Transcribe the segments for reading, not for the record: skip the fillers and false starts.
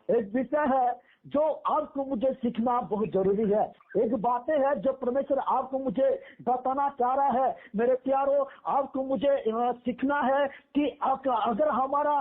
एक विषय है जो आपको मुझे सीखना बहुत जरूरी है। एक बातें है जो परमेश्वर आपको मुझे बताना चाह रहा है। मेरे प्यारों, आपको मुझे सीखना है कि अगर हमारा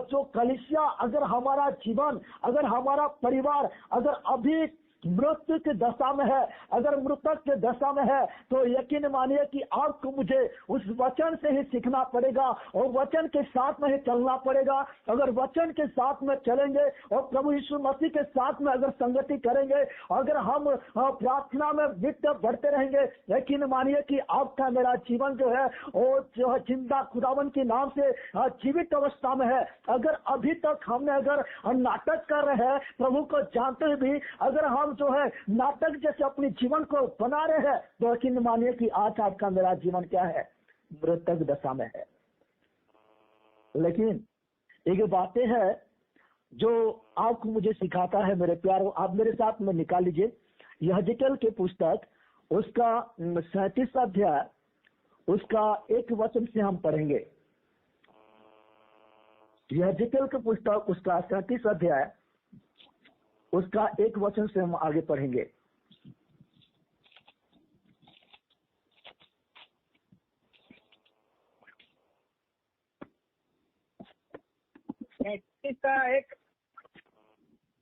जो कलीसिया, अगर हमारा जीवन, अगर हमारा परिवार अगर अभी मृत्यु की दशा में है, अगर मृतक के दशा में है, तो यकीन मानिए कि आपको मुझे उस वचन से ही सीखना पड़ेगा और वचन के साथ में ही चलना पड़ेगा। अगर वचन के साथ में चलेंगे और प्रभु यीशु मसीह के साथ में अगर संगति करेंगे, अगर हम प्रार्थना में नित्य बढ़ते रहेंगे, यकीन मानिए कि आपका मेरा जीवन जो है वो जो है जिंदा खुदावन के नाम से जीवित अवस्था में है। अगर अभी तक हमने अगर नाटक कर रहे हैं, प्रभु को जानते हुए भी अगर हम जो है नाटक जैसे अपने जीवन को बना रहे हैं, तो यकीन मानिए कि आज आपका मेरा जीवन क्या है, मृतक दशा में है। लेकिन एक बातें है जो आपको मुझे सिखाता है मेरे प्यारों, आप मेरे साथ में निकाल लीजिए यहेजकेल के पुस्तक उसका 37 अध्याय उसका 1 वचन से हम पढ़ेंगे। यहेजकेल के पुस्तक उसका 37 अध्याय उसका 1 वचन से हम आगे पढ़ेंगे।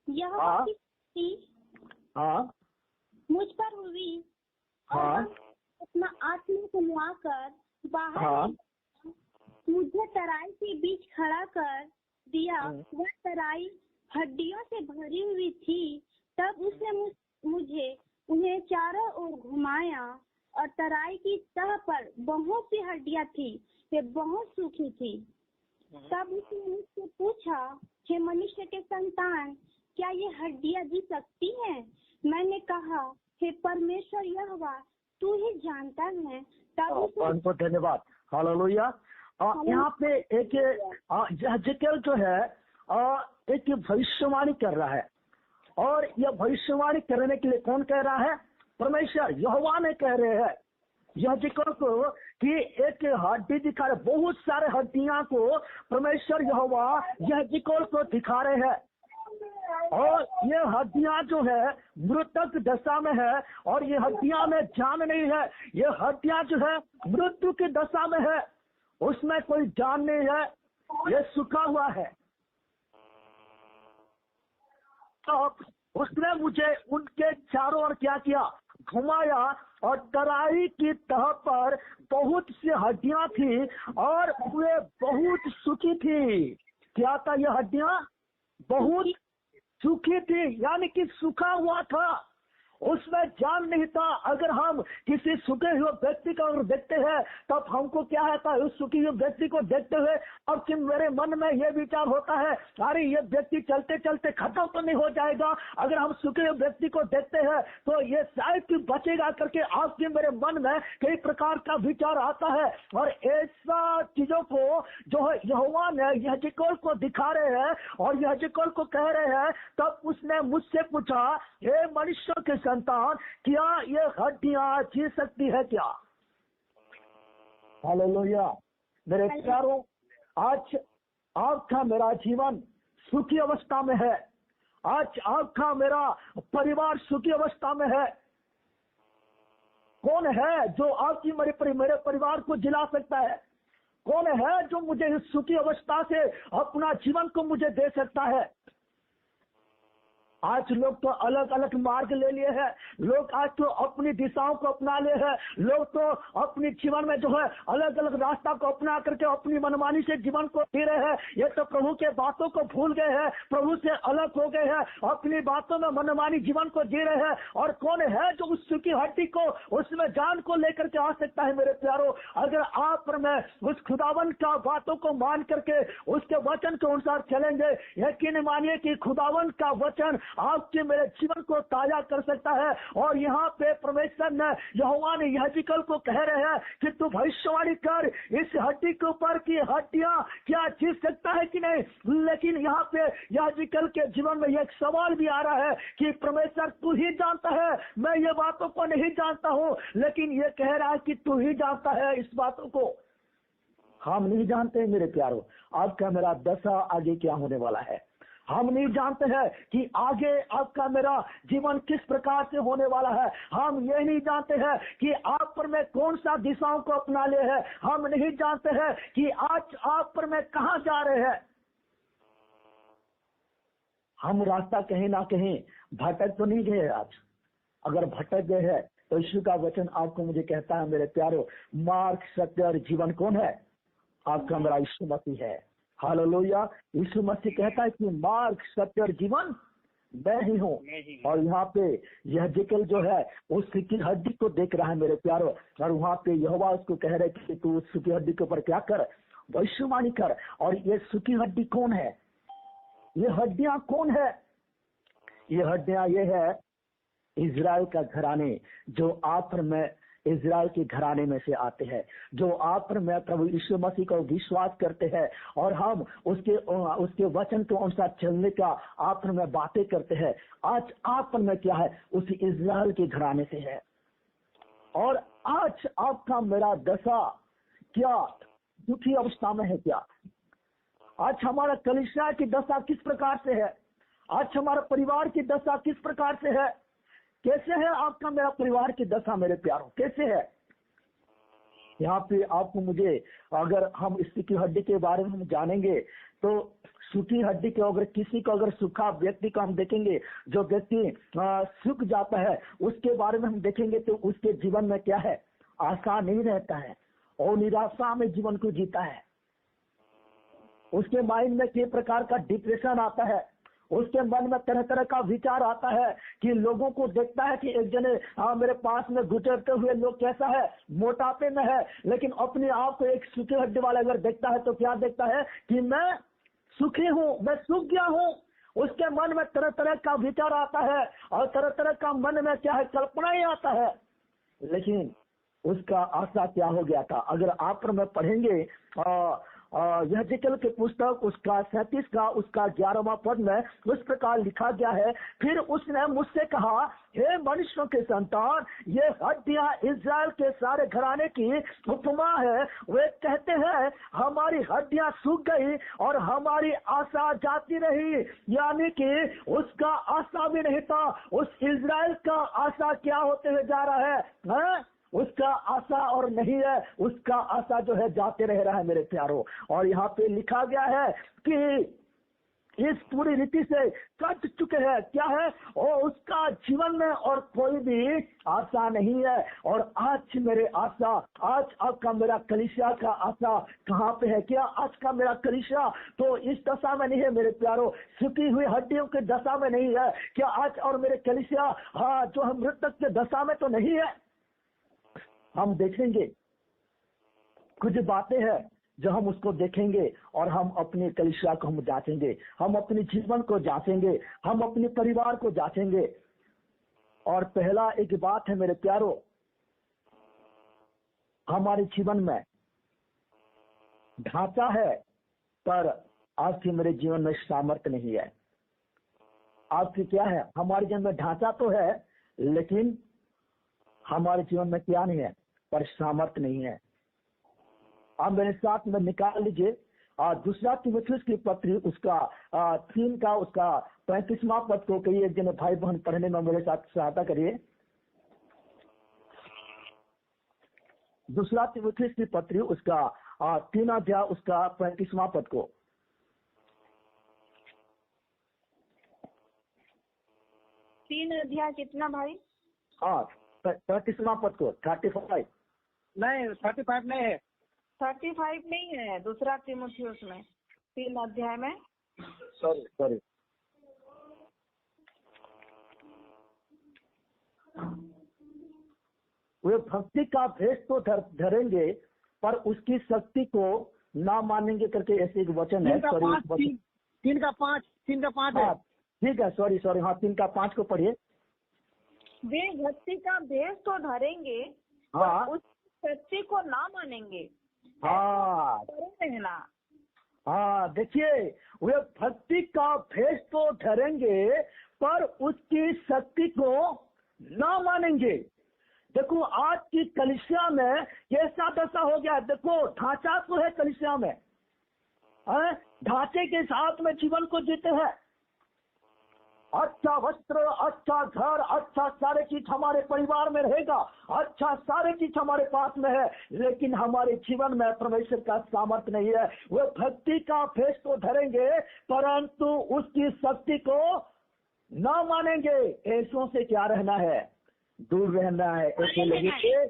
यह मुझ पर हुई और अपना आत्मा समवाकर बाहर मुझे तराई के बीच खड़ा कर दिया। वह तराई हड्डियों से भरी हुई थी। तब उसने मुझे उन्हें चारों ओर घुमाया और तराई की तह पर बहुत सी हड्डियां थी, वे बहुत सूखी थी। तब उसने मुझसे पूछा, हे मनुष्य के संतान, क्या ये हड्डियां जी सकती हैं? मैंने कहा, हे परमेश्वर यहोवा, तू ही जानता है। तब उसने धन्यवाद, हालेलुया। यहाँ पे एक यहेजकेल जो है एक भविष्यवाणी कर रहा है, और यह भविष्यवाणी करने के लिए कौन कह रहा है? परमेश्वर यहोवा ने कह रहे हैं यहेजकेल को कि एक हड्डी दिखा रहे, बहुत सारे हड्डियां को परमेश्वर यहोवा यहेजकेल को दिखा रहे हैं। और ये हड्डियां जो है मृतक दशा में है, और ये हड्डियां में जान नहीं है। ये हड्डियां जो है मृत्यु की दशा में है, उसमें कोई जान नहीं है, ये सूखा हुआ है। तो उसने मुझे उनके चारों ओर क्या किया? घुमाया, और तराई की तह पर बहुत सी हड्डियां थी और वे बहुत सूखी थी। क्या था? ये हड्डियां बहुत सूखी थी, यानी कि सूखा हुआ था, उसमें जान नहीं था। अगर हम किसी सूखे हुए व्यक्ति को अगर देखते हैं, तब हमको क्या होता है? उस सूखे हुए व्यक्ति को देखते हुए अब कि मेरे मन में यह विचार होता है, अरे ये व्यक्ति चलते चलते खत्म तो नहीं हो जाएगा। अगर हम सूखे हुए व्यक्ति को देखते हैं तो ये शायद कि बचेगा करके आपके मेरे मन में कई प्रकार का विचार आता है। और ऐसा चीजों को जो है यहोवा ने यहेजकेल को दिखा रहे हैं और यहेजकेल को कह रहे हैं। तब उसने मुझसे पूछा, हे मनुष्य के संतान, क्या ये हड्डियां जी सकती है क्या? हालेलुया। मेरे प्यारों, आज आपका मेरा जीवन सुखी अवस्था में है, आज आपका मेरा परिवार सुखी अवस्था में है। कौन है जो आपकी मेरे परिवार को जिला सकता है? कौन है जो मुझे इस सुखी अवस्था से अपना जीवन को मुझे दे सकता है? आज लोग तो अलग अलग मार्ग ले लिए हैं, लोग आज तो अपनी दिशाओं को अपना लिए हैं, लोग तो अपनी जीवन में जो है अलग अलग रास्ता को अपना करके अपनी मनमानी से जीवन को जी रहे हैं। ये तो प्रभु के बातों को भूल गए हैं, प्रभु से अलग हो गए हैं, अपनी बातों में मनमानी जीवन को जी रहे हैं। और कौन है जो उस सूखी हड्डी को उसमें जान को लेकर के आ सकता है? मेरे प्यारों, अगर आप और मैं उस खुदावन का बातों को मान करके उसके वचन के अनुसार चलेंगे, यकीन मानिए कि खुदावन का वचन आपके मेरे जीवन को ताजा कर सकता है। और यहाँ पे परमेश्वर ने यहोवा ने यहेजकेल को कह रहे हैं कि तू भविष्यवाणी कर इस हड्डी के ऊपर की हड्डियां क्या जी सकता है कि नहीं। लेकिन यहाँ पे यहेजकेल के जीवन में एक सवाल भी आ रहा है कि परमेश्वर तू ही जानता है, मैं ये बातों को नहीं जानता हूँ। लेकिन ये कह रहा है कि तू ही जानता है इस बातों को, हम नहीं जानते। मेरे प्यारों, आपका मेरा दशा आगे क्या होने वाला है, हम नहीं जानते हैं कि आगे आपका मेरा जीवन किस प्रकार से होने वाला है। हम ये नहीं जानते हैं कि आप पर मैं कौन सा दिशाओं को अपना ले है। हम नहीं जानते हैं कि आज आप पर मैं कहां जा रहे हैं। हम रास्ता कहीं ना कहीं भटक तो नहीं गए आज। अगर भटक गए हैं तो यीशु का वचन आपको मुझे कहता है मेरे प्यारो, मार्ग सत्य और जीवन कौन है? आपका मेरा यीशु मसीह है। हालेलुया। यीशु मसीह कहता है कि मार्ग सत्य और जीवन मैं ही हूँ। और यहाँ पे यह जिक्र जो है उस सूखी हड्डी को देख रहा है मेरे प्यारो, और वहाँ पे यहोवा उसको कह रहे कि तू उस सूखी हड्डी के ऊपर क्या कर? भविष्यवाणी कर। और ये सूखी हड्डी कौन है? ये हड्डियां कौन है? ये हड्डियां ये है इजराइल का घराने, जो आप और मैं इजराइल के घराने में से आते हैं, जो आप और मैं प्रभु यीशु मसीह को विश्वास करते हैं और हम उसके वचन के अनुसार चलने का आप और मैं बातें करते हैं। आज आप और मैं क्या है? उसी इजराइल के घराने से है। और आज आपका मेरा दशा क्या दुखी अवस्था में है? क्या आज हमारा कलीसिया की दशा किस प्रकार से है? आज हमारा परिवार की दशा किस प्रकार से है? कैसे है आपका मेरा परिवार की दशा मेरे प्यारों? कैसे है? यहाँ पे आपको मुझे, अगर हम इस सूखी हड्डी के बारे में हम जानेंगे तो सूखी हड्डी के अगर किसी को अगर सूखा व्यक्ति को हम देखेंगे, जो व्यक्ति सूख जाता है उसके बारे में हम देखेंगे तो उसके जीवन में क्या है? आशा नहीं रहता है और निराशा में जीवन को जीता है। उसके माइंड में किस प्रकार का डिप्रेशन आता है, उसके मन में तरह तरह का विचार आता है कि लोगों को देखता है कि एक जने मेरे पास में गुजरते हुए लोग कैसा है? मोटापे में है, लेकिन अपने आप को एक सूखी हड्डी वाला अगर देखता है तो क्या देखता है? कि मैं सूखी हूँ, मैं सूख गया हूँ। उसके मन में तरह तरह का विचार आता है और तरह तरह का मन में क्या है? कल्पना ही आता है। लेकिन उसका आशा क्या हो गया था? अगर आप और मैं पढ़ेंगे यह जिक्र के पुस्तक उसका 37 का उसका 11वां पद में उस प्रकार लिखा गया है, फिर उसने मुझसे कहा, हे मनुष्यों के संतान, ये हड्डियां इजराइल के सारे घराने की उपमा है। वे कहते हैं हमारी हड्डियां सूख गई और हमारी आशा जाती रही। यानी कि उसका आशा भी नहीं था। उस इजराइल का आशा क्या होते हुए जा रहा है? उसका आशा और नहीं है, उसका आशा जो है जाते रह रहा है मेरे प्यारों। और यहाँ पे लिखा गया है कि इस पूरी रीति से कट चुके हैं। क्या है? और उसका जीवन में और कोई भी आशा नहीं है। और आज मेरे आशा, आज आपका मेरा कलीसिया का आशा कहाँ पे है? क्या आज का मेरा कलीसिया तो इस दशा में नहीं है मेरे प्यारों? सूखी हुई हड्डियों की दशा में नहीं है। क्या आज और मेरे कलीसिया जो हम मृतक के दशा में तो नहीं है? हम देखेंगे कुछ बातें हैं जो हम उसको देखेंगे और हम अपने कलीसिया को हम जांचेंगे, हम अपने जीवन को जांचेंगे, हम अपने परिवार को जांचेंगे। और पहला एक बात है मेरे प्यारों, हमारे जीवन में ढांचा है पर आपके मेरे जीवन में सामर्थ्य नहीं है। आपकी क्या है? हमारे जीवन में ढांचा तो है लेकिन हमारे जीवन में क्या नहीं है? पर सामर्थ्य नहीं है। आप मेरे साथ में निकाल लीजिए दूसरा तीमुथियुस की पत्री उसका 3 का उसका 35वां पद को। कई एक जन भाई बहन पढ़ने में मेरे साथ सहायता करिए। दूसरा तीमुथियुस की पत्री उसका 3 अध्याय उसका 35वां पद को। 3 अध्याय कितना भाई? 35वां पद को 35 नहीं 35 नहीं है, 35 नहीं है दूसरा तीमुथियुस में 3 अध्याय में। सॉरी वे भक्ति का भेष तो धरेंगे पर उसकी शक्ति को ना मानेंगे करके ऐसे एक वचन है। 3 का 5 है। ठीक है, सॉरी हाँ 3 का 5 को पढ़िए। वे भक्ति का भेष तो धरेंगे हाँ, उस सच्चे को ना मानेंगे। रहना। देखिए, वे भक्ति का भेष तो धरेंगे पर उसकी शक्ति को ना मानेंगे। देखो आज की कलीसिया में कैसा दशा हो गया। देखो ढांचा तो है कलीसिया में, ढांचे के साथ में जीवन को जीते हैं अच्छा वस्त्र, अच्छा घर, अच्छा सारे चीज हमारे परिवार में रहेगा, अच्छा सारे चीज हमारे पास में है, लेकिन हमारे जीवन में परमेश्वर का सामर्थ्य नहीं है। वो भक्ति का भेष तो धरेंगे परंतु उसकी शक्ति को न मानेंगे। ऐसों से क्या रहना है? दूर रहना है। ऐसे लोगों से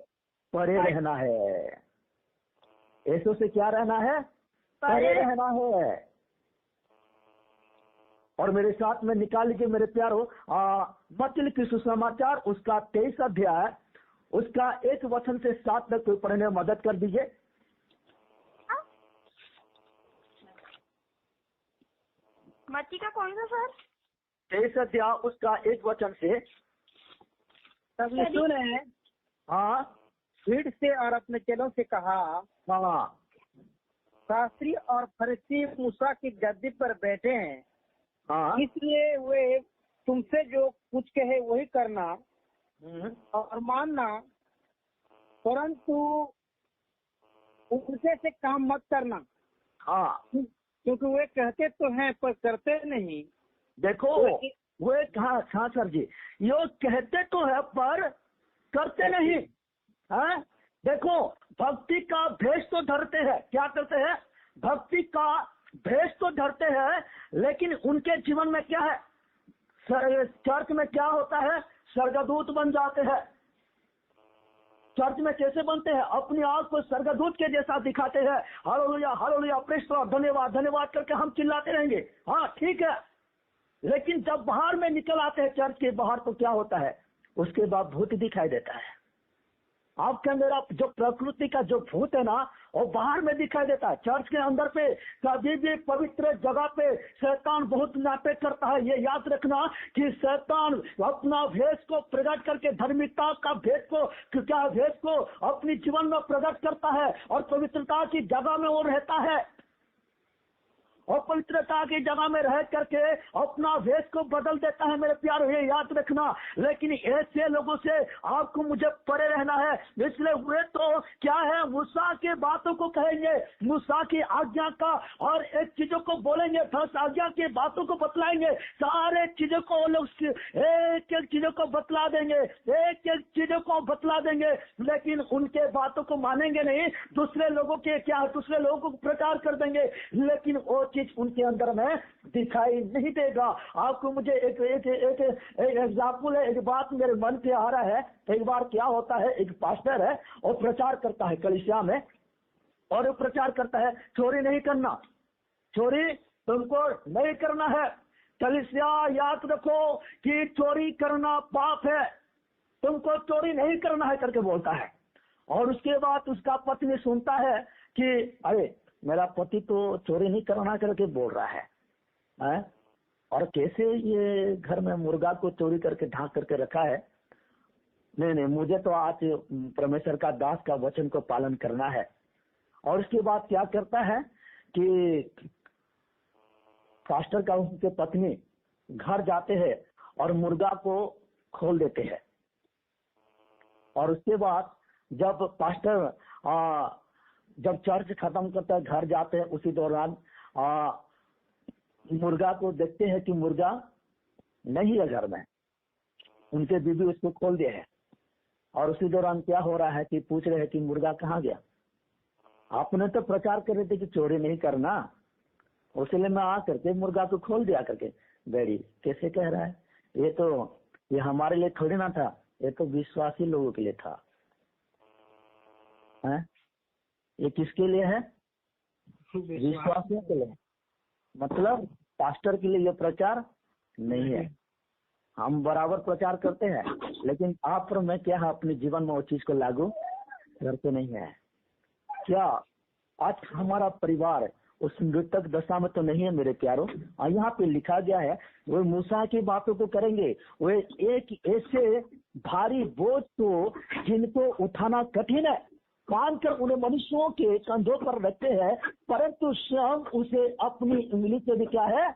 परे रहना है। ऐसों से क्या रहना है? परे रहना है। और मेरे साथ में निकाल लीजिए मेरे प्यारो, मत्ती लिखी सुसमाचार उसका 23 अध्याय उसका 1 वचन से 7 तक कोई पढ़ने में मदद कर दीजिए। मत्ती का कौन सा सर? 23 अध्याय उसका 1 वचन से। तब यीशु ने हाँ भीड़ से और अपने चेलों से कहा, हाँ शास्त्री और फरीसी मूसा की गद्दी पर बैठे हैं, हाँ इसलिए वे तुमसे जो कुछ कहे वही करना और मानना, परंतु उनसे से काम मत करना। हाँ क्योंकि वे कहते तो हैं पर करते नहीं। देखो वे कहा, हाँ सर जी, ये कहते तो है पर करते नहीं। हाँ देखो, भक्ति का भेष तो धरते हैं। क्या करते हैं? भक्ति का भेष तो धरते हैं, लेकिन उनके जीवन में क्या है? चर्च में क्या होता है? स्वर्गदूत बन जाते हैं। चर्च में कैसे बनते हैं? अपनी आंख को स्वर्गदूत के जैसा दिखाते हैं। Hallelujah hallelujah, praise the Lord, धन्यवाद धन्यवाद करके हम चिल्लाते रहेंगे। हाँ ठीक है, लेकिन जब बाहर में निकल आते हैं चर्च के बाहर तो क्या होता है? उसके बाद भूत दिखाई देता है। आपके अंदर आप जो प्रकृति का जो भूत है ना, वो बाहर में दिखाई देता है। चर्च के अंदर पे कभी भी पवित्र जगह पे शैतान बहुत नाटक करता है। ये याद रखना कि शैतान अपना भेष को प्रकट करके, धार्मिकता का भेष को, क्या भेष को अपनी जीवन में प्रकट करता है और पवित्रता की जगह में वो रहता है और पवित्रता की जगह में रह करके अपना भेष को बदल देता है। मेरे प्यार, ये याद रखना। लेकिन ऐसे लोगों से आपको मुझे परे रहना है। इसलिए वे तो क्या है, मूसा के बातों को कहेंगे, मूसा की आज्ञा का और एक चीजों को बोलेंगे, 10 आज्ञा की बातों को बतलाएंगे, सारे चीजों को लोग एक एक चीजों को बतला देंगे, एक एक चीजों को बतला देंगे, लेकिन उनके बातों को मानेंगे नहीं। दूसरे लोगों के क्या, दूसरे लोगों को प्रचार कर देंगे, लेकिन वो चीज उनके अंदर में दिखाई नहीं देगा। आपको मुझे एक एग्जाम्पल है, एक बात मेरे मन पे आ रहा है। एक बार क्या होता है, एक पास्टर है और प्रचार करता है कलीसिया में, और वो प्रचार करता है चोरी नहीं करना, चोरी तुमको नहीं करना है। कलीसिया याद रखो कि चोरी करना पाप है, तुमको चोरी नहीं करना है करके बोलता है। और उसके बाद उसका पत्नी सुनता है कि अरे मेरा पति तो चोरी नहीं करना करके बोल रहा है, और कैसे ये घर में मुर्गा को चोरी करके ढांक करके रखा है। नहीं, मुझे तो आज परमेश्वर का दास का वचन को पालन करना है। और उसके बाद क्या करता है कि पास्टर का उनके पत्नी घर जाते हैं और मुर्गा को खोल देते हैं। और उसके बाद जब पास्टर जब चर्च खत्म करता है, घर जाते हैं, उसी दौरान मुर्गा को देखते हैं कि मुर्गा नहीं है घर में, उनके बीबी उसको खोल दिए है। और उसी दौरान क्या हो रहा है कि पूछ रहे हैं कि मुर्गा कहाँ गया? आपने तो प्रचार कर रहे थे कि चोरी नहीं करना, उसलिए मैं आ करके मुर्गा को खोल दिया करके। डैडी कैसे कह रहा है? ये हमारे लिए थोड़ी ना था, ये तो विश्वासी लोगों के लिए था। ये किसके लिए है? विश्वासियों के लिए। मतलब पास्टर के लिए ये प्रचार नहीं है। हम बराबर प्रचार करते हैं, लेकिन आप और मैं क्या है अपने जीवन में वो चीज को लागू करते नहीं है। क्या आज हमारा परिवार उस मृतक दशा में तो नहीं है मेरे प्यारों? यहाँ पे लिखा गया है वो मूसा की बातों को करेंगे, वे एक ऐसे भारी बोझ को जिनको उठाना कठिन है बांध कर उन्हें मनुष्यों के कंधों पर रखते हैं, परंतु स्वयं उसे अपनी उंगली से भी क्या है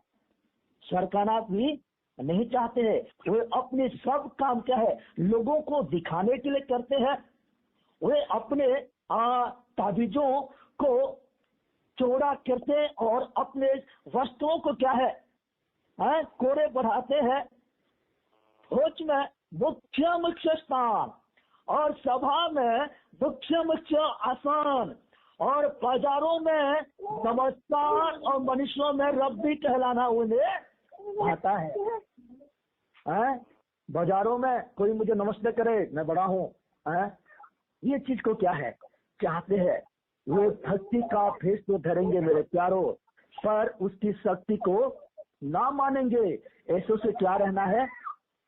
सरकाना भी नहीं चाहते हैं। वे अपने सब काम क्या है लोगों को दिखाने के लिए करते हैं। वे अपने ताबीजों को चौड़ा करते और अपने वस्त्रों को क्या है कोड़े बढ़ाते हैं भोज में मुख्य स्थान, और सभा में मुख्य आसन, और बाजारों में नमस्कार, और मनुष्यों में रब्बी कहलाना उन्हें आता है। बाजारों में कोई मुझे नमस्ते करे, मैं बड़ा हूँ। ये चीज को क्या है चाहते हैं, वो भक्ति का भेष तो धरेंगे मेरे प्यारों, पर उसकी शक्ति को ना मानेंगे। ऐसों से क्या रहना है,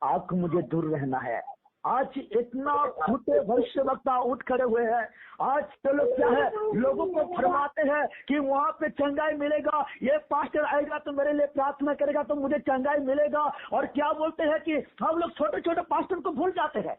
आपको मुझे दूर रहना है। आज इतना झूठे भविष्यवक्ता उठ खड़े हुए हैं। आज तो लोग क्या है, लोगों को फरमाते हैं कि वहाँ पे चंगाई मिलेगा, ये पास्टर आएगा तो मेरे लिए प्रार्थना करेगा तो मुझे चंगाई मिलेगा। और क्या बोलते हैं कि हम लोग छोटे छोटे पास्टर को भूल जाते हैं।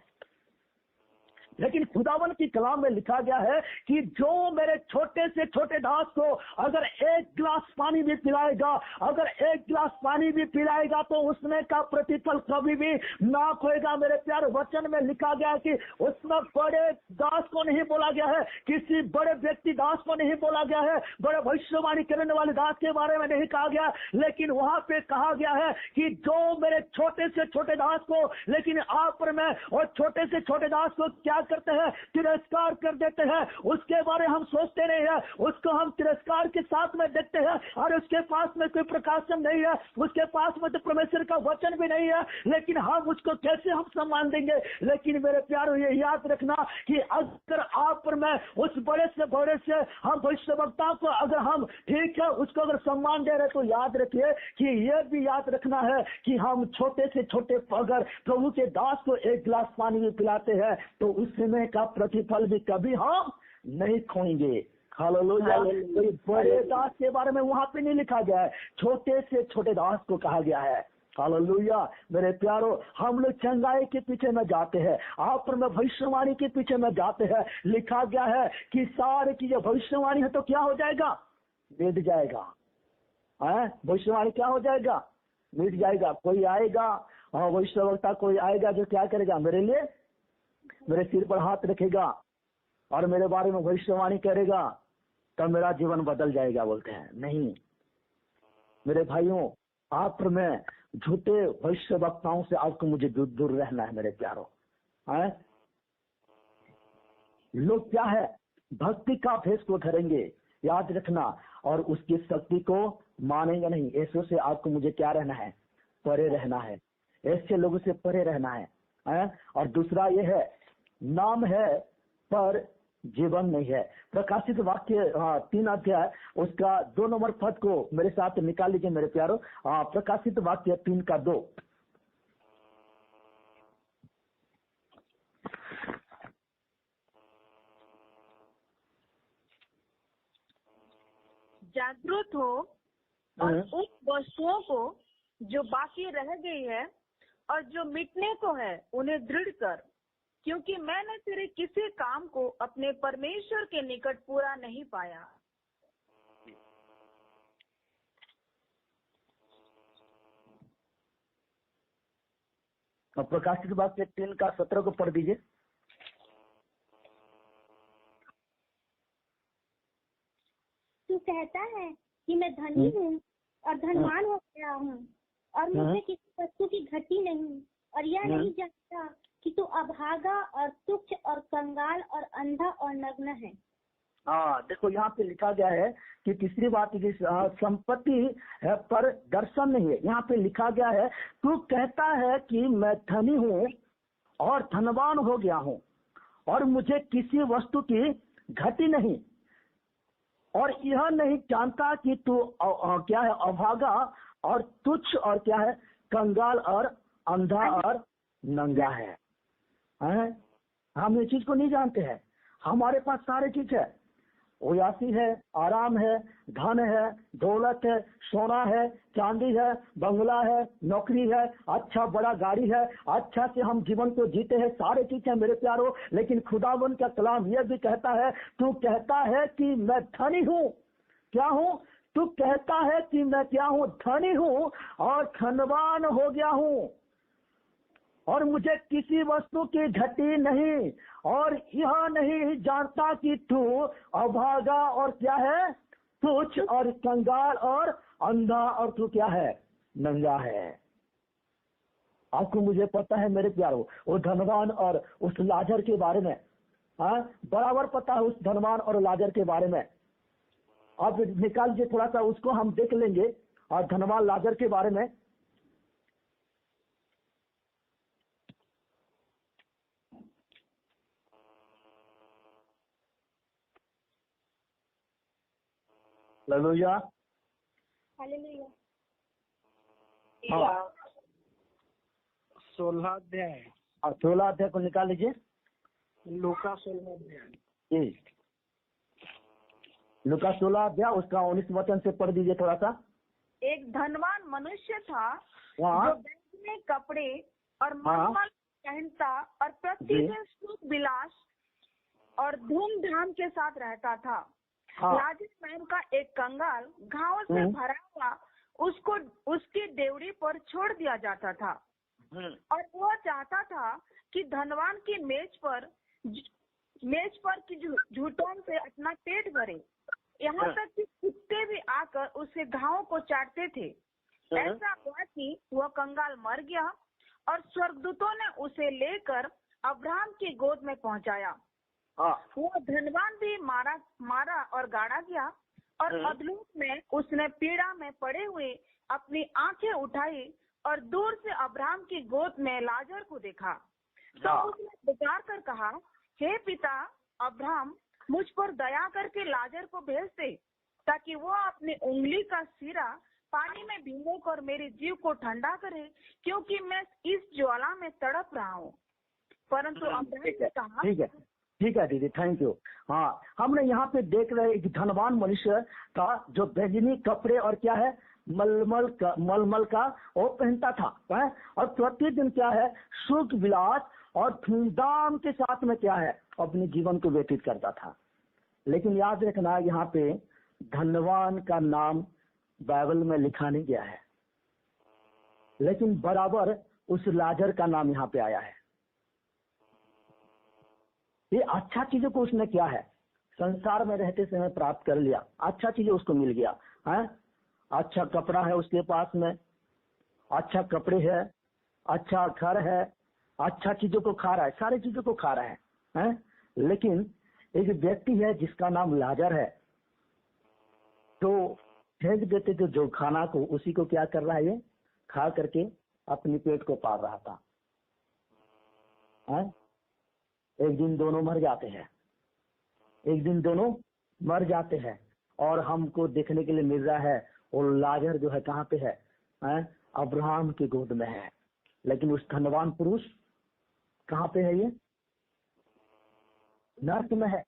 लेकिन खुदावन की कलाम में लिखा गया है कि जो मेरे छोटे से छोटे दास को अगर एक गिलास पानी भी पिलाएगा, अगर एक गिलास पानी भी पिलाएगा तो उसमें का प्रतिफल कभी भी ना खोएगा। मेरे प्यारे वचन में लिखा गया है कि उसमें बड़े दास को नहीं बोला गया है, किसी बड़े व्यक्ति दास को नहीं बोला गया है, बड़े भविष्यवाणी करने वाले दास के बारे में नहीं कहा गया, लेकिन वहां पे कहा गया है कि जो मेरे छोटे से छोटे दास को, लेकिन आप पर मैं और छोटे से छोटे दास को क्या करते हैं, तिरस्कार कर देते हैं। उसके बारे हम सोचते नहीं है, उसको हम तिरस्कार के साथ में देखते हैं, और उसके पास में कोई प्रकाशन नहीं है, उसके पास में तो परमेश्वर का वचन भी नहीं है, लेकिन हम उसको कैसे हम सम्मान देंगे। लेकिन मेरे प्यारों ये याद रखना कि अगर आप पर मैं उस बड़े से बड़े से हम भविष्यवक्ता को अगर हम ठीक है उसको अगर सम्मान दे रहे तो याद रखिए कि ये भी याद रखना है कि हम छोटे से छोटे अगर प्रभु के दास को एक गिलास पानी भी पिलाते हैं तो उस समय का प्रतिफल भी कभी हम नहीं खोएंगे। हालेलुया। कोई बड़े दास के बारे में वहां पे नहीं लिखा गया है, छोटे से छोटे दास को कहा गया है। हालेलुया। मेरे प्यारो, हम लोग चंगाई के पीछे में जाते हैं, आप पर में भविष्यवाणी के पीछे में जाते हैं। लिखा गया है कि सारे की जो भविष्यवाणी है तो क्या हो जाएगा, मिट जाएगा। भविष्यवाणी क्या हो जाएगा, मिट जाएगा। कोई आएगा भविष्यवक्ता, कोई आएगा जो क्या करेगा, मेरे लिए मेरे सिर पर हाथ रखेगा और मेरे बारे में भविष्यवाणी करेगा तब मेरा जीवन बदल जाएगा। बोलते हैं नहीं मेरे भाइयों, आप में झूठे भविष्यवक्ताओं से आपको मुझे दूर रहना है। मेरे प्यारों, लोग क्या है, भक्ति का भेष को धरेंगे, याद रखना, और उसकी शक्ति को मानेंगे नहीं। ऐसों से आपको मुझे क्या रहना है, परे रहना है। ऐसे लोगों से परे रहना है। और दूसरा ये है, नाम है पर जीवन नहीं है। प्रकाशित वाक्य 3 अध्याय उसका 2 नंबर पद को मेरे साथ निकाल लीजिए मेरे प्यारो। प्रकाशित वाक्य 3 का 2। जागरूक हो और उन वस्तुओं को जो बाकी रह गई है और जो मिटने को है उन्हें दृढ़ कर, क्योंकि मैंने तेरे किसी काम को अपने परमेश्वर के निकट पूरा नहीं पाया। प्रकाशित वाक्य 3 का 17 को पढ़ दीजिए। तू कहता है कि मैं धनी हूँ और धनवान हो गया हूँ और मुझे किसी वस्तु की घटी नहीं, और यह नहीं जानता कि तू अभागा और तुच्छ और कंगाल और अंधा और नग्न है। देखो यहाँ पे लिखा गया है कि तीसरी बात की संपत्ति है पर दर्शन नहीं है। यहाँ पे लिखा गया है, तू कहता है कि मैं धनी हूँ और धनवान हो गया हूँ और मुझे किसी वस्तु की घटी नहीं, और यह नहीं जानता कि तू क्या है, अभागा और तुच्छ और क्या है, कंगाल और अंधा और नंगा है। हम ये चीज को नहीं जानते हैं। हमारे पास सारे चीज है, ओयासी है, आराम है, धन है, दौलत है, सोना है, चांदी है, बंगला है, नौकरी है, अच्छा बड़ा गाड़ी है, अच्छा से हम जीवन को जीते हैं, सारे चीज है मेरे प्यारो। लेकिन खुदावन का कलाम यह भी कहता है, तू कहता है कि मैं धनी हूँ, क्या हूँ, तू कहता है कि मैं क्या हूँ, धनी हूँ और धनवान हो गया हूँ और मुझे किसी वस्तु की घटी नहीं, और यह नहीं जानता कि तू अभागा और क्या है, तुच्छ और कंगाल और अंधा और तू क्या है, नंगा है। आपको मुझे पता है मेरे प्यारों, वो धनवान और उस लाजर के बारे में, हाँ बराबर पता है उस धनवान और लाजर के बारे में। आप निकाल दीजिए थोड़ा सा, उसको हम देख लेंगे, और धनवान लाजर के बारे में। Hallelujah, hallelujah. हाँ 16 अध्याय, 16 अध्याय को निकाल लीजिए। लूका 16 अध्याय, जी लूका 16 अध्याय उसका 19 वचन से पढ़ दीजिए थोड़ा सा। एक धनवान मनुष्य था हाँ। जो बैंगनी कपड़े और मलमल पहनता और प्रतिदिन सुख विलास और धूमधाम के साथ रहता था। हाँ। लाजर नाम का एक कंगाल घावों से भरा हुआ उसको उसकी डेवड़ी पर छोड़ दिया जाता था, और वह चाहता था कि धनवान की मेज पर की झूठों से अपना पेट भरे, यहाँ तक कि कुत्ते भी आकर उसके घावों को चाटते थे। ऐसा हुआ कि वह कंगाल मर गया और स्वर्गदूतों ने उसे लेकर अब्राहम की गोद में पहुंचाया। वो धनवान भी मारा और गाड़ा गया, और अधलोक में उसने पीड़ा में पड़े हुए अपनी आंखें उठाई और दूर से अब्राहम की गोद में लाजर को देखा। तो उसने पुकार कर कहा, हे पिता अब्राहम, मुझ पर दया करके लाजर को भेज दे, ताकि वो अपनी उंगली का सिरा पानी में भिगोकर मेरे जीव को ठंडा करे, क्योंकि मैं इस ज्वाला में तड़प रहा हूँ। परंतु अब्राहम ने कहा, ठीक है दीदी, थैंक यू। हाँ, हमने यहाँ पे देख रहे एक धनवान मनुष्य था जो बैंगनी कपड़े और क्या है मलमल का वो पहनता था, है? और प्रतिदिन क्या है सुख विलास और धूमधाम के साथ में क्या है अपने जीवन को व्यतीत करता था। लेकिन याद रखना, यहाँ पे धनवान का नाम बाइबल में लिखा नहीं गया है, लेकिन बराबर उस लाजर का नाम यहाँ पे आया है। ये अच्छा चीजों को उसने क्या है संसार में रहते समय प्राप्त कर लिया, अच्छा चीजें उसको मिल गया है। अच्छा कपड़ा है उसके पास में, अच्छा कपड़े है, अच्छा घर है, अच्छा चीजों को खा रहा है, सारी चीजों को खा रहा है। लेकिन एक व्यक्ति है जिसका नाम लाजर है, तो फेंक देते थे जो खाना को, उसी को क्या कर रहा है ये खा करके अपने पेट को पाल रहा था। एक दिन दोनों मर जाते हैं, एक दिन दोनों मर जाते हैं, और हमको देखने के लिए मिल रहा है वो लाजर जो है कहाँ पे है, अब्राहम की गोद में है। लेकिन उस धनवान पुरुष कहाँ पे है, ये नर्क में है,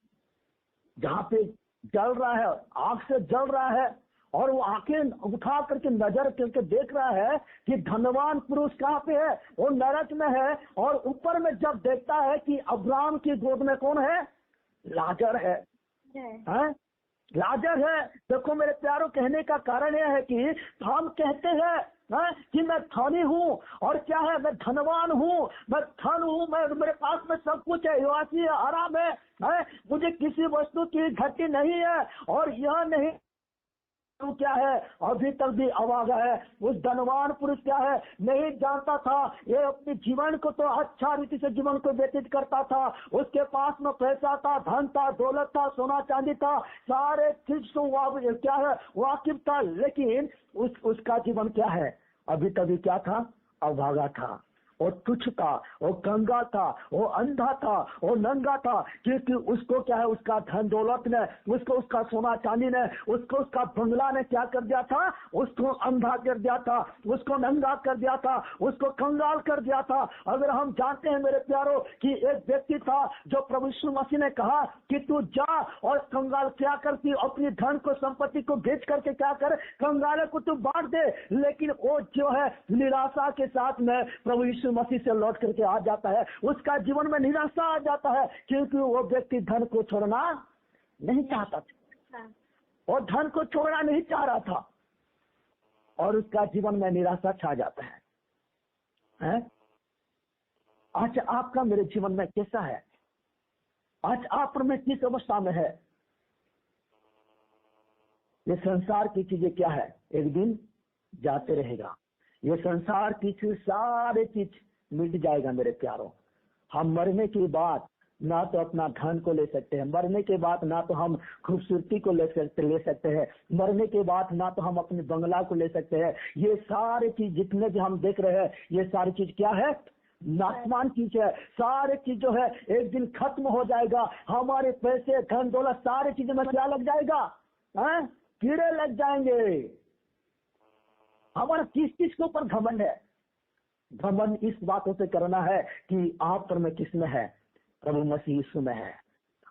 जहाँ पे जल रहा है, आग से जल रहा है, और वो आंखें उठा करके नजर करके देख रहा है कि धनवान पुरुष कहाँ पे है, वो नरक में है। और ऊपर में जब देखता है कि अब्राहम की गोद में कौन है, लाजर है। लाजर है। देखो मेरे प्यारों, कहने का कारण यह है कि हम कहते हैं कि मैं धनी हूँ, और क्या है मैं धनवान हूँ, मैं धन हूँ, मैं मेरे पास में सब कुछ है, निवासी है, आराम है, मुझे किसी वस्तु की घटी नहीं है, और यह नहीं तो क्या है अभी तक भी अभागा है। उस धनवान पुरुष क्या है नहीं जानता था, ये अपने जीवन को तो अच्छा रीति से जीवन को व्यतीत करता था, उसके पास में पैसा था, धन था, दौलत था, सोना चांदी था, सारे चीज तो क्या है वाकिफ था। लेकिन उसका जीवन क्या है अभी तभी क्या था, अभागा था, वो तुच्छ था, वो कंगाल था, वो अंधा था, वो नंगा था, क्योंकि उसको क्या है उसका धन दौलत ने, उसको उसका सोना चांदी ने, उसको उसका बंगला ने क्या कर दिया था, उसको अंधा कर दिया था, उसको नंगा कर दिया था, उसको कंगाल कर दिया था। अगर हम जानते हैं मेरे प्यारों कि एक व्यक्ति था जो प्रभु यीशु मसीह ने कहा कि तू जा और कंगाल क्या करती, अपनी धन को संपत्ति को बेच करके क्या कर, कंगाले को तू बांट दे। लेकिन वो जो है निराशा के साथ में प्रभु यीशु मसीह से लौट करके आ जाता है, उसका जीवन में निराशा आ जाता है, क्योंकि वो व्यक्ति धन को छोड़ना नहीं चाहता था, और धन को छोड़ना नहीं चाह रहा था, और उसका जीवन में निराशा छा जाता है। आज आपका मेरे जीवन में कैसा है, आज आप में किस अवस्था में है। ये संसार की चीजें क्या है, एक दिन जाते रहेगा, ये संसार की चीज सारे चीज मिट जाएगा मेरे प्यारों। हम मरने के बाद ना तो अपना धन को ले सकते हैं, मरने के बाद ना तो हम खूबसूरती को ले सकते हैं, मरने के बाद ना तो हम अपने बंगला को ले सकते हैं। ये सारे चीज जितने भी हम देख रहे हैं ये सारी चीज क्या है? नाशवान चीज है। सारे चीज जो है एक दिन खत्म हो जाएगा। हमारे पैसे धन दौलत सारे चीजों में क्या लग जाएगा? कीड़े लग जाएंगे। हमारा किस चीज के ऊपर घमंड है? घमंड इस बातों से करना है कि आप पर में किसमें है? प्रभु मसीह यीशु में है।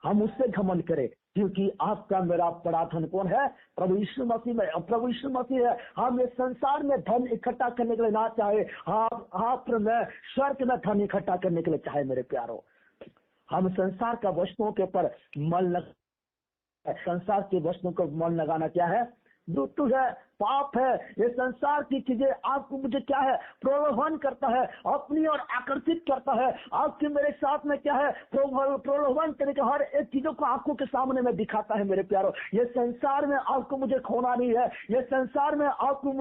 हम उससे घमंड करें, क्योंकि आपका मेरा बड़ा धन कौन है? प्रभु यीशु मसीह में। प्रभु यीशु मसीह है। हम इस संसार में धन इकट्ठा करने के लिए ना चाहे, आप में स्वर्ग में धन इकट्ठा करने के लिए चाहे मेरे प्यारो। हम संसार का वस्तुओं के ऊपर संसार की वस्तुओं को मन लगाना क्या है? मृत्यु है, पाप है। ये संसार की चीजें आपको मुझे क्या है? प्रलोभन करता है, अपनी ओर आकर्षित करता है। आपके मेरे साथ में क्या है? प्रलोभन करने के हर एक चीजों को आंखों के सामने में दिखाता है मेरे प्यारो। ये संसार में आपको मुझे खोना नहीं है। ये संसार में आपको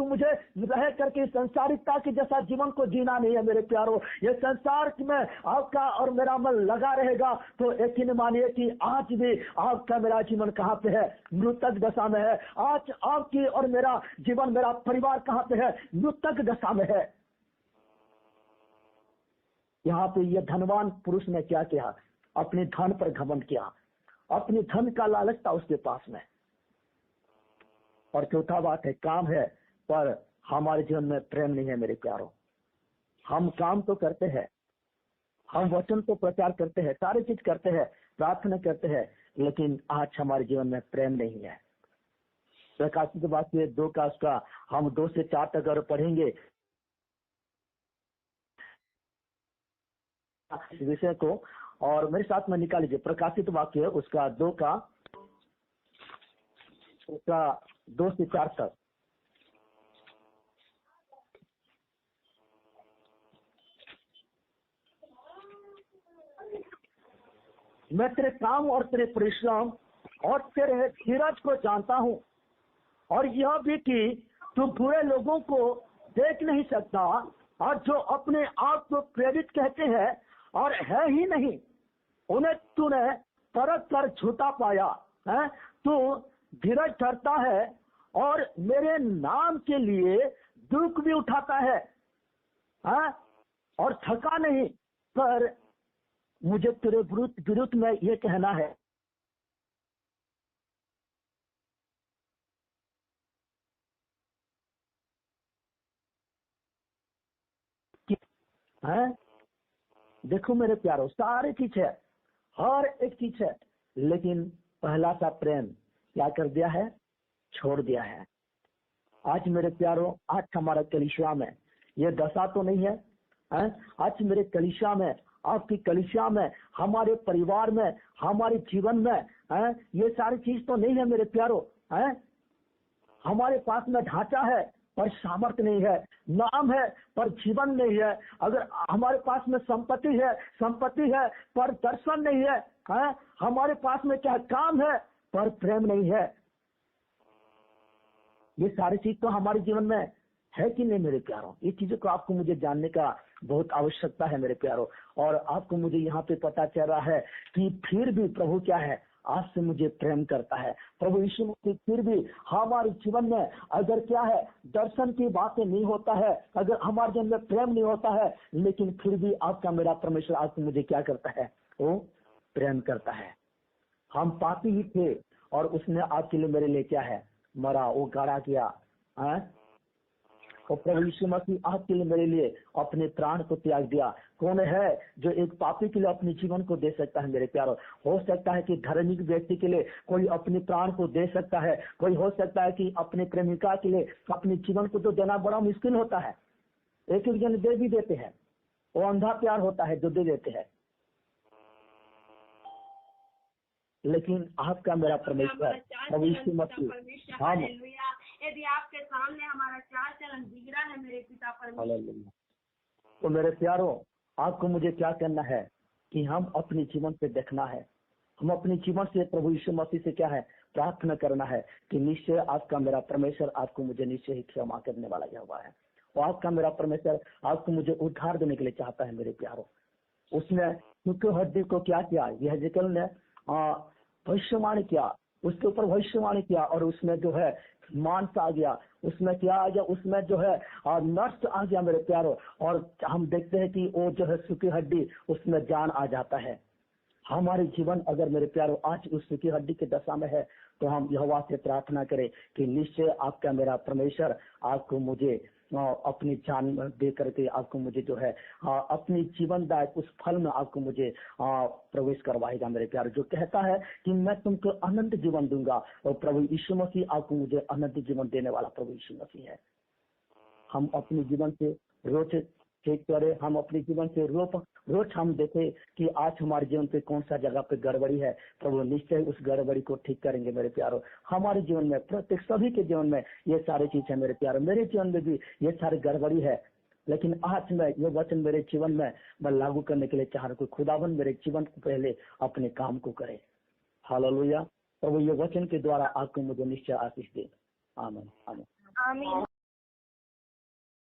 मुझे रह करके संसारिकता के जैसा जीवन को जीना नहीं है मेरे प्यारो। ये संसार में आपका और मेरा मन लगा रहेगा तो यकीन मानिए कि आज भी आपका मेरा जीवन कहाँ पे है? मृतक दशा में है। आज आपकी और मेरा जीवन, मेरा परिवार कहाँ पे है? मृतक दशा में है। यहाँ पे ये धनवान पुरुष ने क्या किया? अपने धन पर घमंड किया, अपने धन का लालच था उसके पास में। और चौथा बात है, काम है पर हमारे जीवन में प्रेम नहीं है मेरे प्यारों। हम काम तो करते हैं, हम वचन तो प्रचार करते हैं, सारी चीज करते हैं, प्रार्थना करते हैं, लेकिन आज हमारे जीवन में प्रेम नहीं है। प्रकाशित वाक्य 2 का उसका हम 2 से 4 तक अगर पढ़ेंगे विषय को, और मेरे साथ में निकाल लीजिए प्रकाशित वाक्य उसका 2 से 4 तक। मैं तेरे काम और तेरे परिश्रम और तेरे धीरज को जानता हूँ, और यह भी कि तू बुरे लोगों को देख नहीं सकता, और जो अपने आप को प्रेरित कहते हैं और है ही नहीं, उन्हें तूने परख कर झूठा पाया है। तू धीरज धरता है और मेरे नाम के लिए दुख भी उठाता है, और थका नहीं। पर मुझे तेरे विरुद्ध में ये कहना है कि देखो मेरे प्यारो, सारी चीज है, हर एक चीज है, लेकिन पहला सा प्रेम क्या कर दिया है? छोड़ दिया है। आज मेरे प्यारो, आज हमारा कलीसिया में ये दशा तो नहीं है, आज मेरे कलीसिया में, आपकी कलीसिया में, हमारे परिवार में, हमारे जीवन में ये सारी चीज तो नहीं है मेरे प्यारो। हमारे पास में ढांचा है पर सामर्थ्य नहीं है, नाम है पर जीवन नहीं है। अगर हमारे पास में संपत्ति है पर दर्शन नहीं है, हमारे पास में क्या काम है पर प्रेम नहीं है। ये सारी चीज तो हमारे जीवन में है कि नहीं मेरे प्यारों? ये चीजों को आपको मुझे जानने का बहुत आवश्यकता है मेरे प्यारों। और आपको मुझे यहाँ पे पता चल रहा है कि फिर भी प्रभु क्या है? आज से मुझे प्रेम करता है। प्रभु यीशु मसीह फिर भी हमारे जीवन में अगर क्या है, दर्शन की बातें नहीं होता है, अगर हमारे जीवन में प्रेम नहीं होता है, लेकिन फिर भी आपका मेरा परमेश्वर आपको मुझे क्या करता है? वो प्रेम करता है। हम पापी ही थे और उसने आपके लिए मेरे लिए क्या है? मरा, वो गाड़ा किया। और प्रभु यीशु मसीह आपके लिए मेरे लिए अपने प्राण को त्याग दिया। कौन है जो एक पापी के लिए अपने जीवन को दे सकता है मेरे प्यारों? हो सकता है कि धार्मिक व्यक्ति के लिए कोई अपने प्राण को दे सकता है, कोई हो सकता है कि अपने प्रेमिका के लिए अपने जीवन को तो देना बड़ा मुश्किल होता है। एक एक जन दे भी देते हैं, वो अंधा प्यार होता है जो दे देते हैं। लेकिन आपका मेरा परमेश्वर प्रभु यीशु मसीह, हम यदि आपके सामने हमारा चाल चलन बिगड़ा है मेरे पिता परमेश्वर, तो मेरे प्यारों, आपको मुझे क्या करना है कि हम अपने जीवन पे देखना है, हम अपने जीवन से प्रभु यीशु मसीह से क्या है प्रार्थना करना है कि निश्चय आपका मेरा परमेश्वर आपको मुझे निश्चय ही क्षमा करने वाला यहोवा है, और आपका मेरा परमेश्वर आपको मुझे उद्धार देने के लिए चाहता है। मेरे प्यारो, उसने क्योंकि हड्डी को क्या किया, यह जिकल ने भविष्यवाणी किया, उसके ऊपर भविष्यवाणी किया, और उसमें जो है मांस आ गया, उसमें क्या आ गया, उसमें जो है नष्ट आ गया मेरे प्यारो। और हम देखते हैं कि वो जो है सूखी हड्डी, उसमें जान आ जाता है। हमारे जीवन अगर मेरे प्यारो आज उस सूखी हड्डी की दशा में है, तो हम यहोवा से प्रार्थना करें कि निश्चय आपका मेरा परमेश्वर आपको मुझे अपनी जान दे करके आपको मुझे जो है अपनी जीवनदायक उस फल में आपको मुझे प्रवेश करवाएगा मेरे प्यारे। जो कहता है कि मैं तुमको अनंत जीवन दूंगा, और प्रभु यीशु मसीह आपको मुझे अनंत जीवन देने वाला प्रभु यीशु मसीह है। हम अपने जीवन से रोज ठीक करें, हम अपने जीवन से रोज हम देखें कि आज हमारे जीवन पे कौन सा जगह पे गड़बड़ी है, प्रभु निश्चय उस गड़बड़ी को ठीक करेंगे मेरे प्यारो। हमारे जीवन में प्रत्येक सभी के जीवन में ये सारी चीज है मेरे प्यारो, मेरे जीवन में भी ये सारी गड़बड़ी है, लेकिन आज मैं ये वचन मेरे जीवन में मैं लागू करने के लिए चाह रहा हूँ। खुदावन मेरे जीवन को पहले अपने काम को करे। हालेलुया। प्रभु ये वचन के द्वारा आपको मुझे निश्चय आशीष दे। आमीन आमीन।